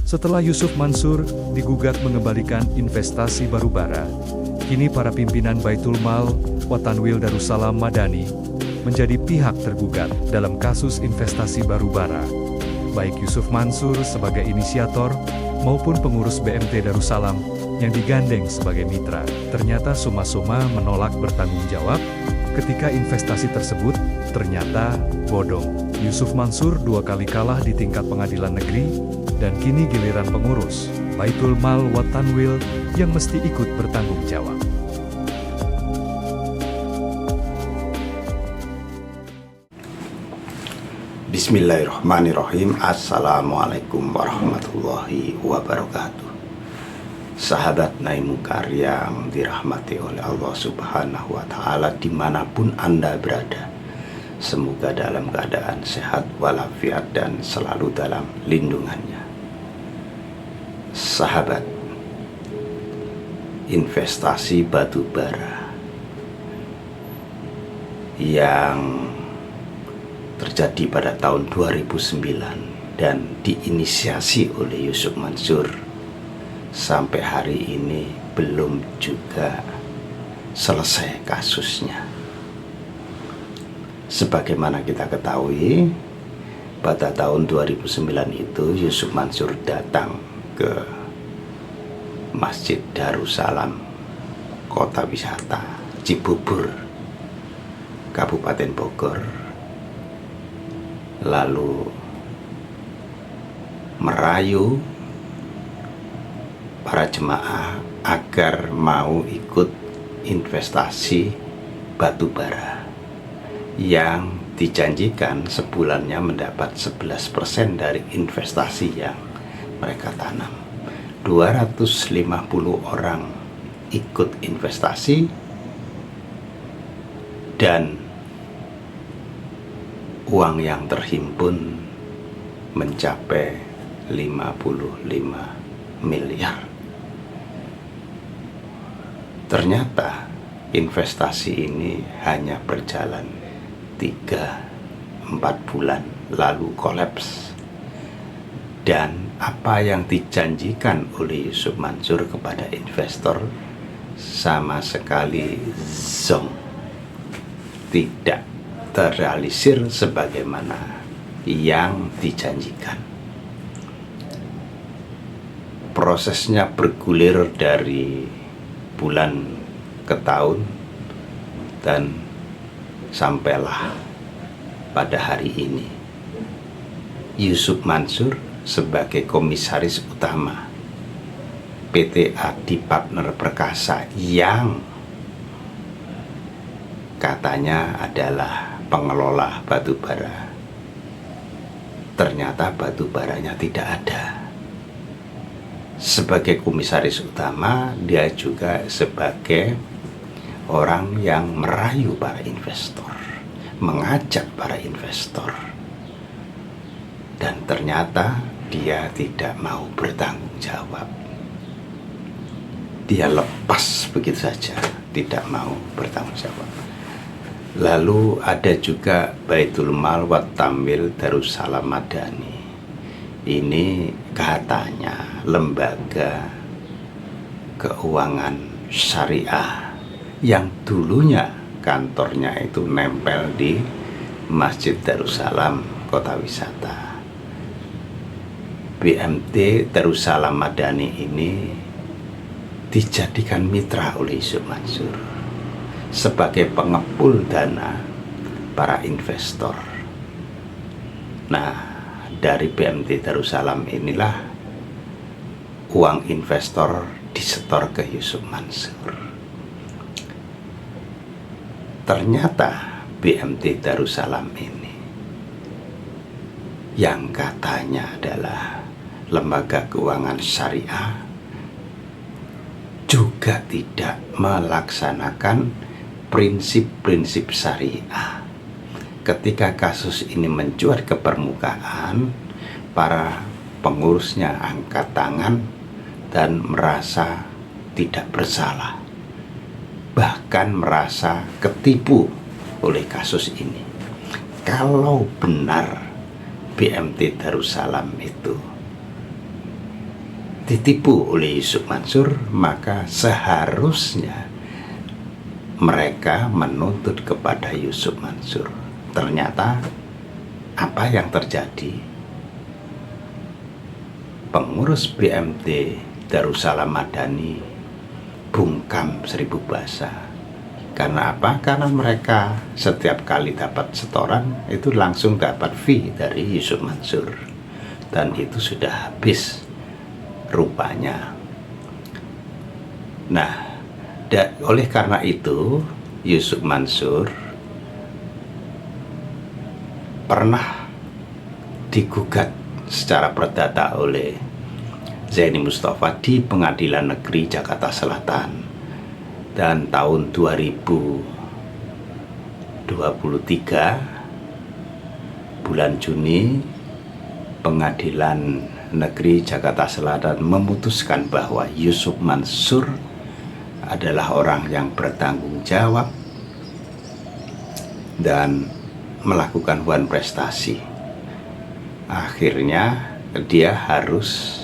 Setelah Yusuf Mansur digugat mengembalikan investasi Batubara, kini para pimpinan Baitul Mal wa Tanwil Darussalam Madani menjadi pihak tergugat dalam kasus investasi Batubara. Baik Yusuf Mansur sebagai inisiator maupun pengurus BMT Darussalam yang digandeng sebagai mitra, ternyata suma-suma menolak bertanggung jawab ketika investasi tersebut ternyata bodong. Yusuf Mansur 2 kali kalah di tingkat pengadilan negeri, dan kini giliran pengurus Baitul Mal wa Tanwil yang mesti ikut bertanggung jawab. Bismillahirrahmanirrahim. Assalamualaikum warahmatullahi wabarakatuh. Sahabat Naimu Karya yang dirahmati oleh Allah Subhanahu wa Ta'ala, dimanapun Anda berada, semoga dalam keadaan sehat walafiat dan selalu dalam lindungannya. Sahabat, investasi batubara yang terjadi pada tahun 2009 dan diinisiasi oleh Yusuf Mansur sampai hari ini belum juga selesai kasusnya. Sebagaimana kita ketahui, pada tahun 2009 itu Yusuf Mansur datang ke Masjid Darussalam, Kota Wisata Cibubur, Kabupaten Bogor, lalu merayu para jemaah agar mau ikut investasi batubara yang dijanjikan sebulannya mendapat 11% dari investasi yang mereka tanam. 250 orang ikut investasi dan uang yang terhimpun mencapai 55 miliar. Ternyata investasi ini hanya berjalan 3-4 bulan lalu kolaps, dan apa yang dijanjikan oleh Yusuf Mansur kepada investor sama sekali zonk, tidak terrealisir sebagaimana yang dijanjikan. Prosesnya bergulir dari bulan ke tahun dan sampailah pada hari ini Yusuf Mansur sebagai komisaris utama PT Adi Partner Perkasa yang katanya adalah pengelola batubara, ternyata batubaranya tidak ada. Sebagai komisaris utama, dia juga sebagai orang yang merayu para investor, mengajak para investor, dan ternyata dia tidak mau bertanggung jawab. Dia lepas begitu saja, tidak mau bertanggung jawab. Lalu ada juga Baitul Mal wa Tanwil Darussalam Madani. Ini katanya lembaga keuangan syariah yang dulunya kantornya itu nempel di Masjid Darussalam Kota Wisata. BMT Darussalam Madani ini dijadikan mitra oleh Yusuf Mansur sebagai pengepul dana para investor. Nah, dari BMT Darussalam inilah uang investor disetor ke Yusuf Mansur. Ternyata BMT Darussalam ini yang katanya adalah lembaga keuangan syariah juga tidak melaksanakan prinsip-prinsip syariah. Ketika kasus ini mencuat ke permukaan, para pengurusnya angkat tangan dan merasa tidak bersalah, bahkan merasa ketipu oleh kasus ini. Kalau benar BMT Darussalam itu ditipu oleh Yusuf Mansur, maka seharusnya mereka menuntut kepada Yusuf Mansur. Ternyata apa yang terjadi? Pengurus BMT Darussalam Madani bungkam 1000 bahasa. Karena apa? Karena mereka setiap kali dapat setoran itu langsung dapat fee dari Yusuf Mansur, dan itu sudah habis rupanya. Nah, oleh karena itu Yusuf Mansur pernah digugat secara perdata oleh Zaini Mustafa di Pengadilan Negeri Jakarta Selatan, dan tahun 2023 bulan Juni Pengadilan Negeri Jakarta Selatan memutuskan bahwa Yusuf Mansur adalah orang yang bertanggung jawab dan melakukan hubungan prestasi. Akhirnya dia harus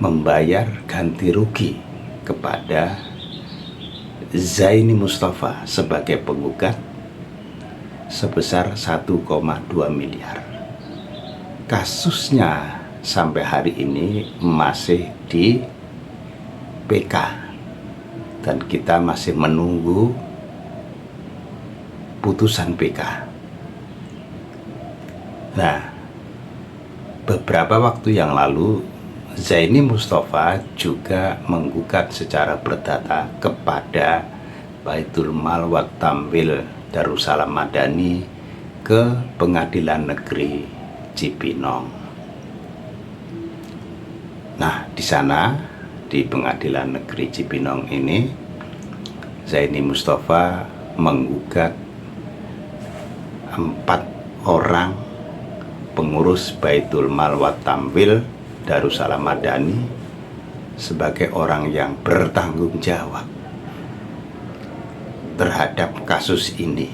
membayar ganti rugi kepada Zaini Mustafa sebagai penggugat sebesar 1,2 miliar. Kasusnya sampai hari ini masih di PK, dan kita masih menunggu putusan PK. Nah, beberapa waktu yang lalu Zaini Mustafa juga menggugat secara perdata kepada Baitul Mal wa Tamwil Darussalam Madani ke Pengadilan Negeri Cipinang. Nah, di sana, di Pengadilan Negeri Cipinang ini, Zaini Mustafa menggugat 4 orang pengurus Baitul Mal wa Tamwil Darussalam Madani sebagai orang yang bertanggung jawab terhadap kasus ini.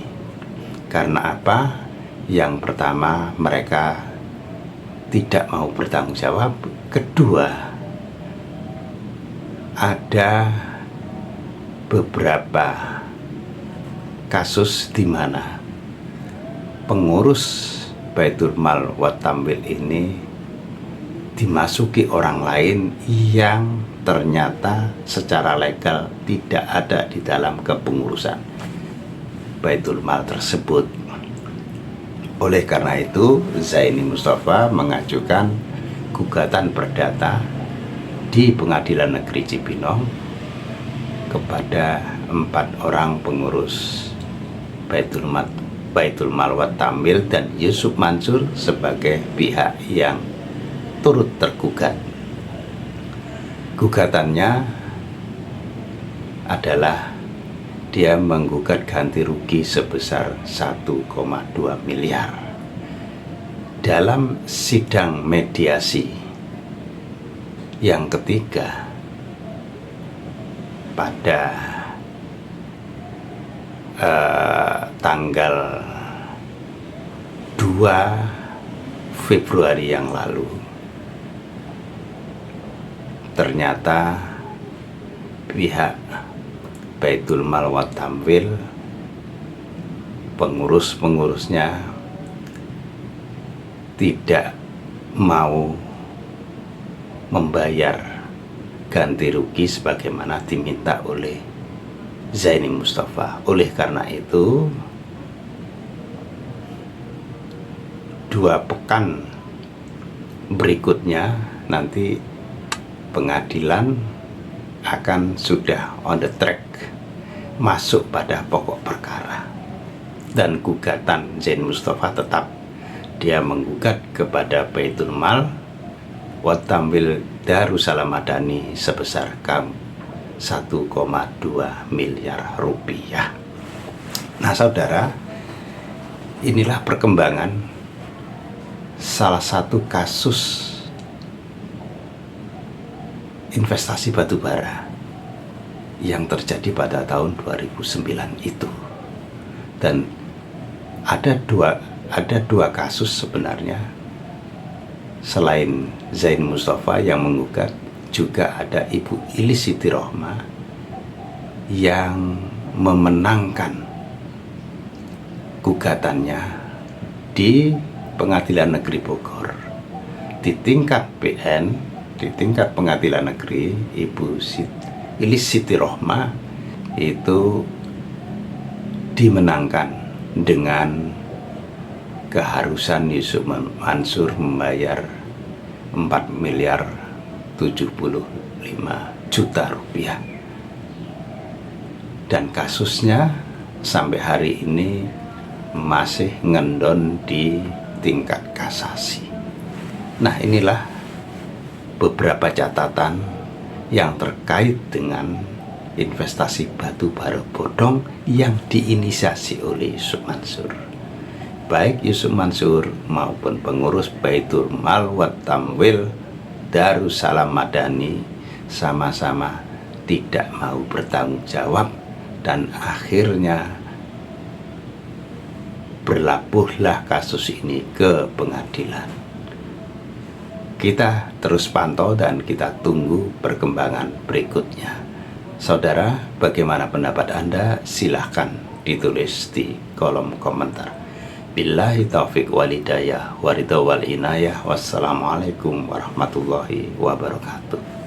Karena apa? Yang pertama, mereka tidak mau bertanggung jawab. Kedua, ada beberapa kasus di mana pengurus Baitul Mal wa Tamwil ini dimasuki orang lain yang ternyata secara legal tidak ada di dalam kepengurusan Baitul Mal tersebut. Oleh karena itu, Zaini Mustafa mengajukan gugatan perdata di Pengadilan Negeri Cipinang kepada 4 orang pengurus Baitul Mal wa Tamwil dan Yusuf Mansur sebagai pihak yang turut tergugat. Gugatannya adalah dia menggugat ganti rugi sebesar 1,2 miliar. Dalam sidang mediasi yang ketiga pada tanggal 2 Februari yang lalu, ternyata pihak Baitul Mal wa Tamwil, pengurus-pengurusnya tidak mau membayar ganti rugi sebagaimana diminta oleh Zaini Mustafa. Oleh karena itu, 2 pekan berikutnya nanti pengadilan akan sudah on the track masuk pada pokok perkara, dan gugatan Zaini Mustafa tetap dia menggugat kepada Baitul Mal wa Tamwil Darussalam Madani sebesar 1,2 miliar rupiah. Nah, saudara, inilah perkembangan salah satu kasus investasi batubara yang terjadi pada tahun 2009 itu. Dan ada dua kasus sebenarnya. Selain Zaini Mustafa yang menggugat, juga ada Ibu Ilis Siti Rohmah yang memenangkan gugatannya di Pengadilan Negeri Bogor. Di tingkat PN, di tingkat Pengadilan Negeri, Ibu Ilis Siti Rohmah itu dimenangkan dengan keharusan Yusuf Mansur membayar 4,75 miliar rupiah. Dan kasusnya sampai hari ini masih ngendon di tingkat kasasi. Nah, inilah beberapa catatan yang terkait dengan investasi batu bara bodong yang diinisiasi oleh Yusuf Mansur. Baik Yusuf Mansur maupun pengurus Baitul Mal wa Tamwil Darussalam Madani sama-sama tidak mau bertanggung jawab, dan akhirnya berlabuhlah kasus ini ke pengadilan. Kita terus pantau dan kita tunggu perkembangan berikutnya. Saudara, bagaimana pendapat Anda? Silahkan ditulis di kolom komentar. Billahi taufiq walhidayah, waridha wal inayah. Wassalamualaikum warahmatullahi wabarakatuh.